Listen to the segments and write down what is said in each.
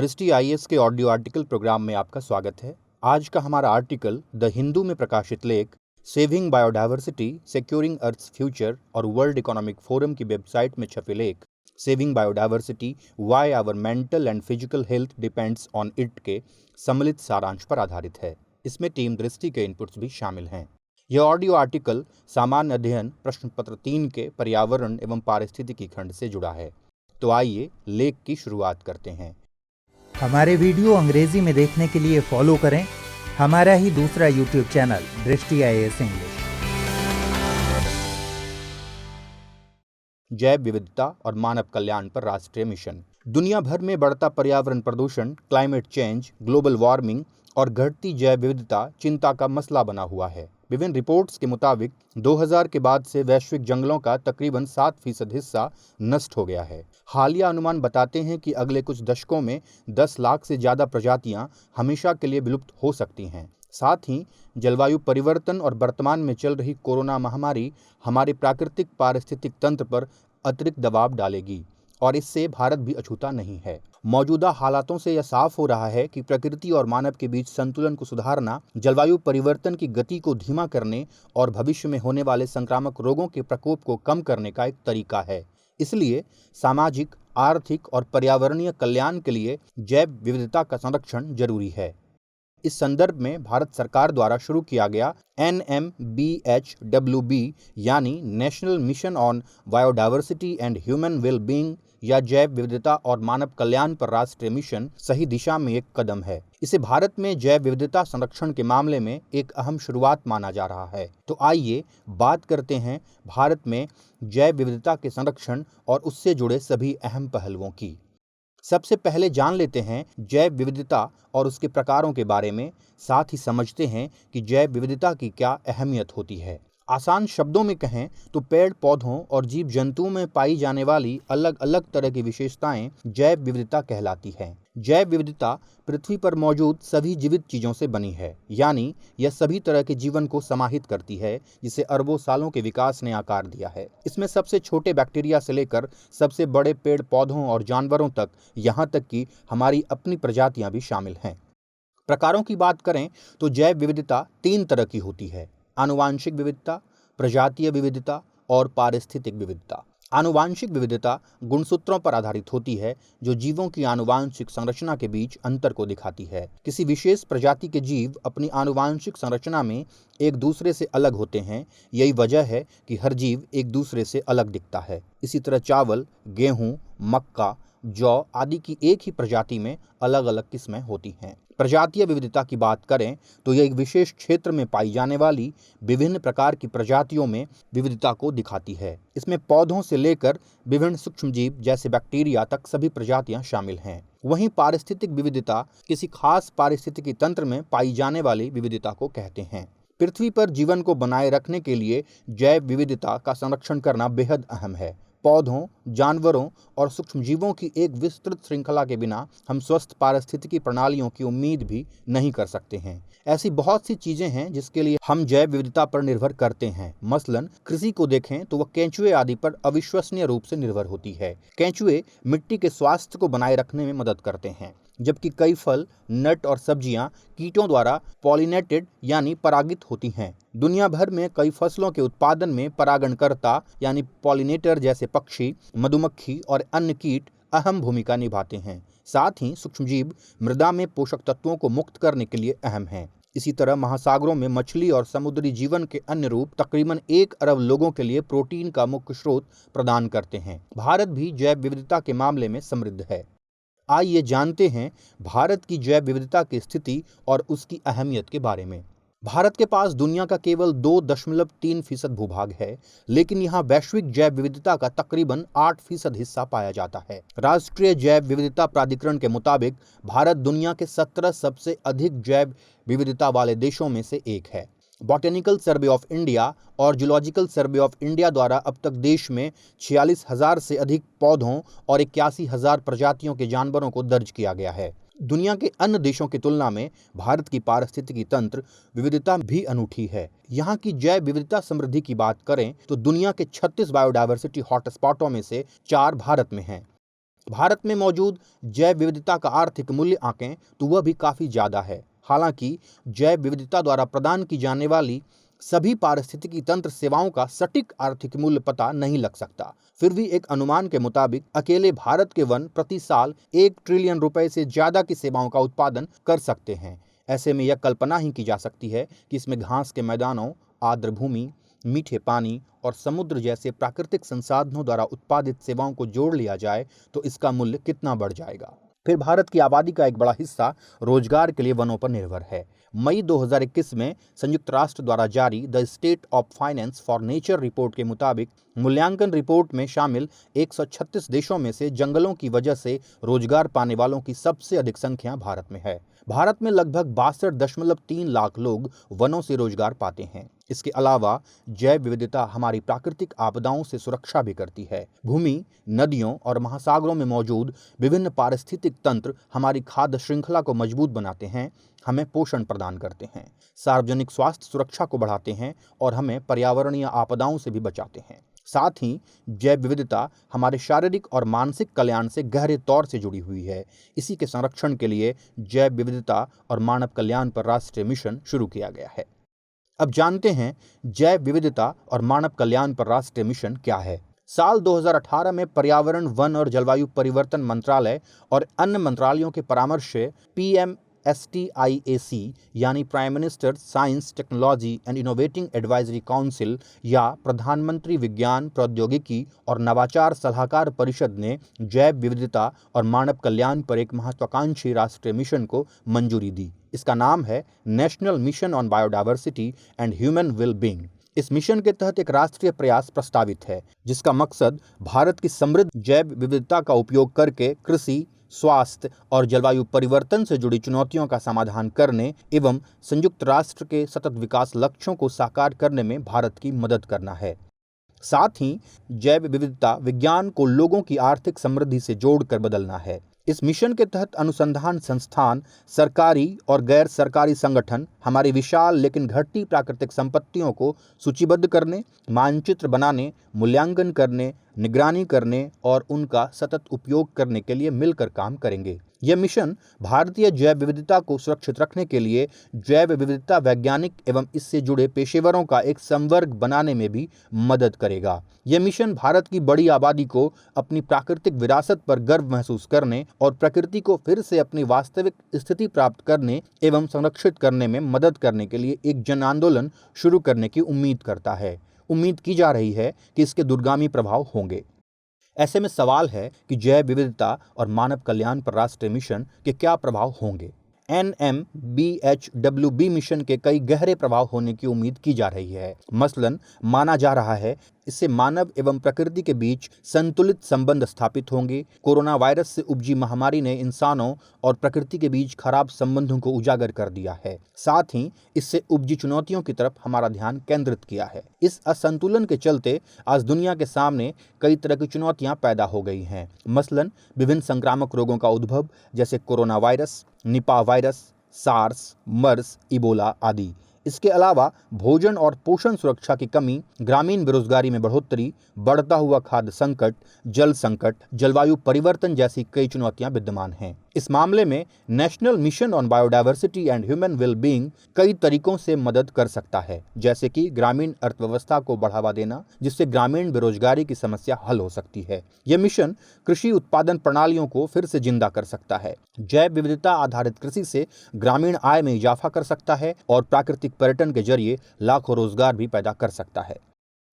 दृष्टि आईएएस के audio article programme में आपका स्वागत है। आज का हमारा आर्टिकल द हिंदू में प्रकाशित लेख saving biodiversity securing earth's future और वर्ल्ड इकोनॉमिक फोरम की वेबसाइट में छपे लेख saving biodiversity why our mental and physical health depends on it के सम्मिलित सारांश पर आधारित है। इसमें टीम दृष्टि के इनपुट्स भी शामिल हैं। यह ऑडियो आर्टिकल सामान्य अध्ययन प्रश्न पत्र 3 के पर्यावरण एवं पारिस्थितिकी खंड से जुड़ा है। तो आइए लेख की शुरुआत करते हैं। हमारे वीडियो अंग्रेजी में देखने के लिए फॉलो करें हमारा ही दूसरा यूट्यूब चैनल दृष्टि आईएएस इंग्लिश। जैव विविधता और मानव कल्याण पर राष्ट्रीय मिशन। दुनिया भर में बढ़ता पर्यावरण प्रदूषण, क्लाइमेट चेंज, ग्लोबल वार्मिंग और घटती जैव विविधता चिंता का मसला बना हुआ है। विभिन्न रिपोर्ट्स के मुताबिक 2000 के बाद से वैश्विक जंगलों का तकरीबन 7% हिस्सा नष्ट हो गया है। हालिया अनुमान बताते हैं कि अगले कुछ दशकों में 10 लाख से ज़्यादा प्रजातियां हमेशा के लिए विलुप्त हो सकती हैं। साथ ही जलवायु परिवर्तन और वर्तमान में चल रही कोरोना महामारी हमारे प्राकृतिक पारिस्थितिक तंत्र पर अतिरिक्त दबाव डालेगी और इससे भारत भी अछूता नहीं है। मौजूदा हालातों से यह साफ हो रहा है कि प्रकृति और मानव के बीच संतुलन को सुधारना जलवायु परिवर्तन की गति को धीमा करने और भविष्य में होने वाले संक्रामक रोगों के प्रकोप को कम करने का एक तरीका है। इसलिए सामाजिक, आर्थिक और पर्यावरणीय कल्याण के लिए जैव विविधता का संरक्षण जरूरी है। इस संदर्भ में भारत सरकार द्वारा शुरू किया गया NMBHWB यानी national mission on biodiversity and human well being या जैव विविधता और मानव कल्याण पर राष्ट्रीय मिशन सही दिशा में एक कदम है। इसे भारत में जैव विविधता संरक्षण के मामले में एक अहम शुरुआत माना जा रहा है। तो आइए बात करते हैं भारत में जैव विविधता के संरक्षण और उससे जुड़े सभी अहम पहलुओं की। सबसे पहले जान लेते हैं जैव विविधता और उसके प्रकारों के बारे में, साथ ही समझते हैं कि जैव विविधता की क्या अहमियत होती है। आसान शब्दों में कहें तो पेड़ पौधों और जीव जंतुओं में पाई जाने वाली अलग अलग तरह की विशेषताएं जैव विविधता कहलाती हैं। जैव विविधता पृथ्वी पर मौजूद सभी जीवित चीजों से बनी है, यानी यह सभी तरह के जीवन को समाहित करती है, जिसे अरबों सालों के विकास ने आकार दिया है। इसमें सबसे छोटे बैक्टीरिया से लेकर सबसे बड़े पेड़ पौधों और जानवरों तक, यहाँ तक कि हमारी अपनी प्रजातियां भी शामिल हैं। प्रकारों की बात करें तो जैव विविधता 3 तरह की होती है: आनुवांशिक विविधता, प्रजातीय विविधता और पारिस्थितिक विविधता। आनुवांशिक विविधता गुणसूत्रों पर आधारित होती है जो जीवों की आनुवांशिक संरचना के बीच अंतर को दिखाती है। किसी विशेष प्रजाति के जीव अपनी आनुवांशिक संरचना में एक दूसरे से अलग होते हैं। यही वजह है कि हर जीव एक दूसरे से अलग दिखता है। इसी तरह चावल, गेहूं, मक्का, जौ आदि की एक ही प्रजाति में अलग अलग किस्में होती हैं। प्रजातीय विविधता की बात करें तो यह एक विशेष क्षेत्र में पाई जाने वाली विभिन्न प्रकार की प्रजातियों में विविधता को दिखाती है। इसमें पौधों से लेकर विभिन्न सूक्ष्मजीव जैसे बैक्टीरिया तक सभी प्रजातियां शामिल हैं। वहीं पारिस्थितिक विविधता किसी खास पारिस्थितिकी तंत्र में पाई जाने वाली विविधता को कहते हैं। पृथ्वी पर जीवन को बनाए रखने के लिए जैव विविधता का संरक्षण करना बेहद अहम है। पौधों, जानवरों और सूक्ष्मजीवों की एक विस्तृत श्रृंखला के बिना हम स्वस्थ पारिस्थितिकी प्रणालियों की उम्मीद भी नहीं कर सकते हैं। ऐसी बहुत सी चीजें हैं जिसके लिए हम जैव विविधता पर निर्भर करते हैं। मसलन कृषि को देखें तो वह केंचुए आदि पर अविश्वसनीय रूप से निर्भर होती है। केंचुए मिट्टी के स्वास्थ्य को बनाए रखने में मदद करते हैं, जबकि कई फल, नट और सब्जियां कीटों द्वारा पॉलिनेटेड यानी परागित होती हैं। दुनिया भर में कई फसलों के उत्पादन में परागणकर्ता यानी पॉलिनेटर जैसे पक्षी, मधुमक्खी और अन्य कीट अहम भूमिका निभाते हैं। साथ ही सूक्ष्मजीव मृदा में पोषक तत्वों को मुक्त करने के लिए अहम हैं। इसी तरह महासागरों में मछली और समुद्री जीवन के अन्य रूप तकरीबन 1 अरब लोगों के लिए प्रोटीन का मुख्य स्रोत प्रदान करते हैं। भारत भी जैव विविधता के मामले में समृद्ध है। आइए जानते हैं भारत की जैव विविधता की स्थिति और उसकी अहमियत के बारे में। भारत के पास दुनिया का केवल 2.3% भूभाग है, लेकिन यहाँ वैश्विक जैव विविधता का तकरीबन 8% हिस्सा पाया जाता है। राष्ट्रीय जैव विविधता प्राधिकरण के मुताबिक भारत दुनिया के 17 सबसे अधिक जैव विविधता वाले देशों में से एक है। बॉटेनिकल सर्वे ऑफ इंडिया और जूलॉजिकल सर्वे ऑफ इंडिया द्वारा अब तक देश में 46,000 से अधिक पौधों और 81,000 प्रजातियों के जानवरों को दर्ज किया गया है। दुनिया के अन्य देशों की तुलना में भारत की पारिस्थितिकी तंत्र विविधता भी अनूठी है। यहाँ की जैव विविधता समृद्धि की बात करें तो दुनिया के 36 बायोडायवर्सिटी हॉटस्पॉटों में से 4 भारत में हैं। भारत में मौजूद जैव विविधता का आर्थिक मूल्य आंकें तो वह भी काफी ज्यादा है। हालांकि जैव विविधता द्वारा प्रदान की जाने वाली सभी पारिस्थितिकी तंत्र सेवाओं का सटीक आर्थिक मूल्य पता नहीं लग सकता। फिर भी एक अनुमान के मुताबिक अकेले भारत के वन प्रति साल 1 ट्रिलियन रुपए से ज्यादा की सेवाओं का उत्पादन कर सकते हैं। ऐसे में यह कल्पना ही की जा सकती है कि इसमें घास के मैदानों, आर्द्र भूमि, मीठे पानी और समुद्र जैसे प्राकृतिक संसाधनों द्वारा उत्पादित सेवाओं को जोड़ लिया जाए तो इसका मूल्य कितना बढ़ जाएगा। फिर भारत की आबादी का एक बड़ा हिस्सा रोजगार के लिए वनों पर निर्भर है। मई 2021 में संयुक्त राष्ट्र द्वारा जारी the state of finance for nature report के मुताबिक मूल्यांकन रिपोर्ट में शामिल 136 देशों में से जंगलों की वजह से रोजगार पाने वालों की सबसे अधिक संख्या भारत में है। भारत में लगभग 62.3 लाख लोग वनों से रोजगार पाते हैं। इसके अलावा जैव विविधता हमारी प्राकृतिक आपदाओं से सुरक्षा भी करती है। भूमि, नदियों और महासागरों में मौजूद विभिन्न पारिस्थितिक तंत्र हमारी खाद्य श्रृंखला को मजबूत बनाते हैं, हमें पोषण प्रदान करते हैं, सार्वजनिक स्वास्थ्य सुरक्षा को बढ़ाते हैं और हमें पर्यावरणीय आपदाओं से भी बचाते हैं। साथ ही जैव विविधता हमारे शारीरिक और मानसिक कल्याण से गहरे तौर से जुड़ी हुई है। इसी के संरक्षण के लिए जैव विविधता और मानव कल्याण पर राष्ट्रीय मिशन शुरू किया गया है। अब जानते हैं जैव विविधता और मानव कल्याण पर राष्ट्रीय मिशन क्या है। साल 2018 में पर्यावरण, वन और जलवायु परिवर्तन मंत्रालय और अन्य मंत्रालयों के परामर्श से PMSTIAC यानी prime minister science, technology and innovating advisory council या प्रधानमंत्री विज्ञान, प्रौद्योगिकी और नवाचार सलाहकार परिषद ने जैव विविधता और मानव कल्याण पर एक महत्वाकांक्षी राष्ट्रीय मिशन को मंजूरी दी। इसका नाम है national mission on biodiversity and human well being. इस मिशन के तहत एक राष्ट्रीय प्रयास प्रस्तावित है जिसका मकसद भारत की समृद्ध जैव विविधता का उपयोग करके कृषि, स्वास्थ्य और जलवायु परिवर्तन से जुड़ी चुनौतियों का समाधान करने एवं संयुक्त राष्ट्र के सतत विकास लक्ष्यों को साकार करने में भारत की मदद करना है। साथ ही जैव विविधता विज्ञान को लोगों की आर्थिक समृद्धि से जोड़कर बदलना है। इस मिशन के तहत अनुसंधान संस्थान, सरकारी और गैर सरकारी संगठन हमारी विशाल लेकिन घटती प्राकृतिक संपत्तियों को सूचीबद्ध करने, मानचित्र बनाने, मूल्यांकन करने, निगरानी करने और उनका सतत उपयोग करने के लिए मिलकर काम करेंगे। यह मिशन भारतीय जैव विविधता को सुरक्षित रखने के लिए जैव विविधता वैज्ञानिक एवं इससे जुड़े पेशेवरों का एक संवर्ग बनाने में भी मदद करेगा। यह मिशन भारत की बड़ी आबादी को अपनी प्राकृतिक विरासत पर गर्व महसूस करने और प्रकृति को फिर से अपनी वास्तविक स्थिति प्राप्त करने एवं संरक्षित करने में मदद करने के लिए एक जन आंदोलन शुरू करने की उम्मीद करता है। उम्मीद की जा रही है कि इसके दूरगामी प्रभाव होंगे। ऐसे में सवाल है कि जैव विविधता और मानव कल्याण पर राष्ट्रीय मिशन के क्या प्रभाव होंगे। NMBHWB मिशन के कई गहरे प्रभाव होने की उम्मीद की जा रही है। मसलन माना जा रहा है इससे मानव एवं प्रकृति के बीच संतुलित संबंध स्थापित होंगे। कोरोना वायरस से उपजी महामारी ने इंसानों और प्रकृति के बीच खराब संबंधों को उजागर कर दिया है। साथ ही इससे उपजी चुनौतियों की तरफ हमारा ध्यान केंद्रित किया है। इस असंतुलन के चलते आज दुनिया के सामने कई तरह की चुनौतियां पैदा हो गई हैं। मसलन विभिन्न संक्रामक रोगों का उद्भव जैसे corona virus, Nipah virus, SARS, MERS, Ebola आदि। इसके अलावा भोजन और पोषण सुरक्षा की कमी, ग्रामीण बेरोजगारी में बढ़ोतरी, बढ़ता हुआ खाद्य संकट, जल संकट, जलवायु परिवर्तन जैसी कई चुनौतियां विद्यमान हैं। इस मामले में national mission on biodiversity and human well being कई तरीकों से मदद कर सकता है, जैसे कि ग्रामीण अर्थव्यवस्था को बढ़ावा देना, जिससे ग्रामीण बेरोजगारी की समस्या हल हो सकती है। यह मिशन कृषि उत्पादन प्रणालियों को फिर से जिंदा कर सकता है। जैव विविधता आधारित कृषि से ग्रामीण आय में इजाफा कर सकता है और प्राकृतिक पर्यटन के जरिए लाखों रोजगार भी पैदा कर सकता है।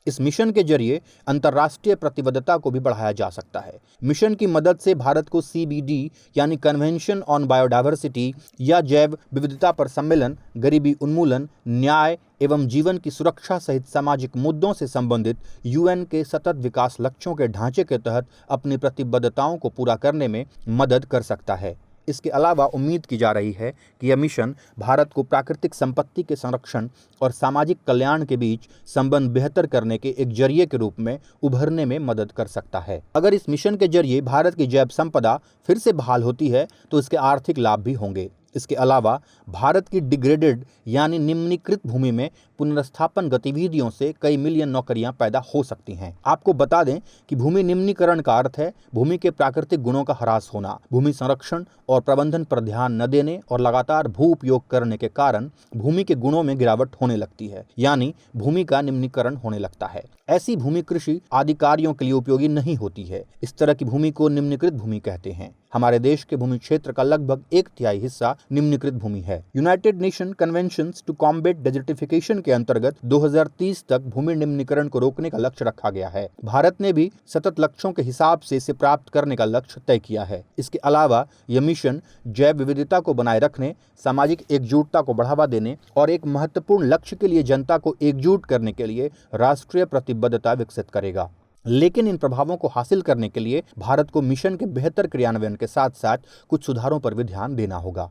इस मिशन के जरिए अंतर्राष्ट्रीय प्रतिबद्धता को भी बढ़ाया जा सकता है। मिशन की मदद से भारत को CBD यानी कन्वेंशन ऑन बायोडायवर्सिटी या जैव विविधता पर सम्मेलन, गरीबी उन्मूलन, न्याय एवं जीवन की सुरक्षा सहित सामाजिक मुद्दों से संबंधित UN के सतत विकास लक्ष्यों के ढांचे के तहत अपनी प्रतिबद्धताओं को पूरा करने में मदद कर सकता है। इसके अलावा उम्मीद की जा रही है कि यह मिशन भारत को प्राकृतिक संपत्ति के संरक्षण और सामाजिक कल्याण के बीच संबंध बेहतर करने के एक जरिए के रूप में उभरने में मदद कर सकता है। अगर इस मिशन के जरिए भारत की जैव संपदा फिर से बहाल होती है तो इसके आर्थिक लाभ भी होंगे। इसके अलावा भारत की डिग्रेडेड यानी निम्नीकृत भूमि में पुनर्स्थापन गतिविधियों से कई मिलियन नौकरियां पैदा हो सकती हैं। आपको बता दें कि भूमि निम्नीकरण का अर्थ है भूमि के प्राकृतिक गुणों का ह्रास होना। भूमि संरक्षण और प्रबंधन पर ध्यान न देने और लगातार भू उपयोग करने के कारण भूमि के गुणों में गिरावट होने लगती है, यानी भूमि का निम्नीकरण होने लगता है। ऐसी भूमि कृषि आदि कार्यों के लिए उपयोगी नहीं होती है। इस तरह की भूमि को निम्नीकृत भूमि कहते हैं। हमारे देश के भूमि क्षेत्र का लगभग 1/3 हिस्सा निम्नीकृत भूमि है। United Nation conventions to combat desertification के अंतर्गत 2030 तक भूमि निम्नीकरण को रोकने का लक्ष्य रखा गया है। भारत ने भी सतत लक्ष्यों के हिसाब से इसे प्राप्त करने का लक्ष्य तय किया है। इसके अलावा यह मिशन जैव विविधता को बनाए रखने, सामाजिक एकजुटता को बढ़ावा देने और एक महत्वपूर्ण लक्ष्य के लिए जनता को एकजुट करने के लिए राष्ट्रीय प्रतिबद्धता विकसित करेगा। लेकिन इन प्रभावों को हासिल करने के लिए भारत को मिशन के बेहतर क्रियान्वयन के साथ साथ कुछ सुधारों पर भी ध्यान देना होगा।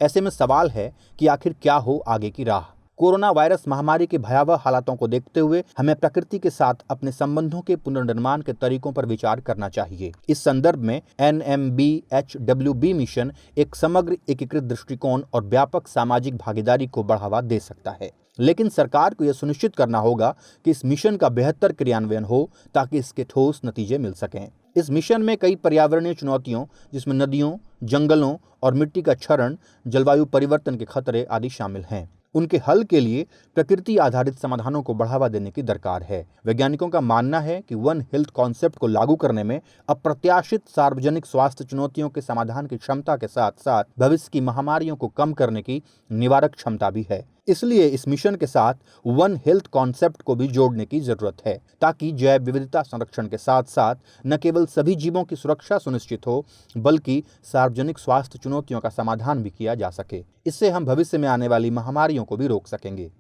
ऐसे में सवाल है कि आखिर क्या हो आगे की राह। कोरोना वायरस महामारी के भयावह हालातों को देखते हुए हमें प्रकृति के साथ अपने संबंधों के पुनर्निर्माण के तरीकों पर विचार करना चाहिए। इस संदर्भ में NMBHWB मिशन एक समग्र एकीकृत दृष्टिकोण और व्यापक सामाजिक भागीदारी को बढ़ावा दे सकता है। लेकिन सरकार को यह सुनिश्चित करना होगा कि इस मिशन का बेहतर क्रियान्वयन हो ताकि इसके ठोस नतीजे मिल सकें। इस मिशन में कई पर्यावरणीय चुनौतियों, जिसमें नदियों, जंगलों और मिट्टी का क्षरण, जलवायु परिवर्तन के खतरे आदि शामिल हैं। उनके हल के लिए प्रकृति आधारित समाधानों को बढ़ावा देने की दरकार है। वैज्ञानिकों का मानना है कि वन हेल्थ कॉन्सेप्ट को लागू करने में अप्रत्याशित सार्वजनिक स्वास्थ्य चुनौतियों के समाधान की क्षमता के साथ साथ भविष्य की महामारियों को कम करने की निवारक क्षमता भी है। इसलिए इस मिशन के साथ वन हेल्थ कॉन्सेप्ट को भी जोड़ने की जरूरत है ताकि जैव विविधता संरक्षण के साथ साथ न केवल सभी जीवों की सुरक्षा सुनिश्चित हो बल्कि सार्वजनिक स्वास्थ्य चुनौतियों का समाधान भी किया जा सके। इससे हम भविष्य में आने वाली महामारियों को भी रोक सकेंगे।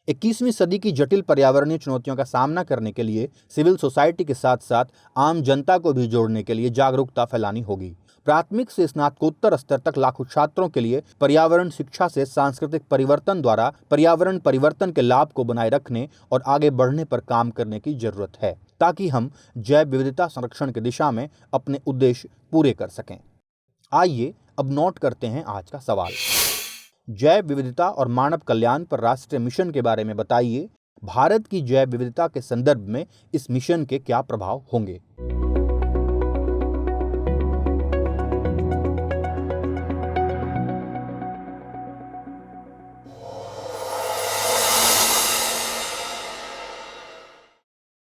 21वीं सदी की जटिल पर्यावरणीय चुनौतियों का सामना करने के लिए सिविल सोसाइटी के साथ साथ आम जनता को भी जोड़ने के लिए जागरूकता फैलानी होगी। प्राथमिक से स्नातकोत्तर स्तर तक लाखों छात्रों के लिए पर्यावरण शिक्षा से सांस्कृतिक परिवर्तन द्वारा पर्यावरण परिवर्तन के लाभ को बनाए रखने और आगे बढ़ने पर काम करने की जरूरत है ताकि हम जैव विविधता संरक्षण की दिशा में अपने उद्देश्य पूरे कर सकें। आइए अब नोट करते हैं आज का सवाल। जैव विविधता और मानव कल्याण पर राष्ट्रीय मिशन के बारे में बताइए। भारत की जैव विविधता के संदर्भ में इस मिशन के क्या प्रभाव होंगे।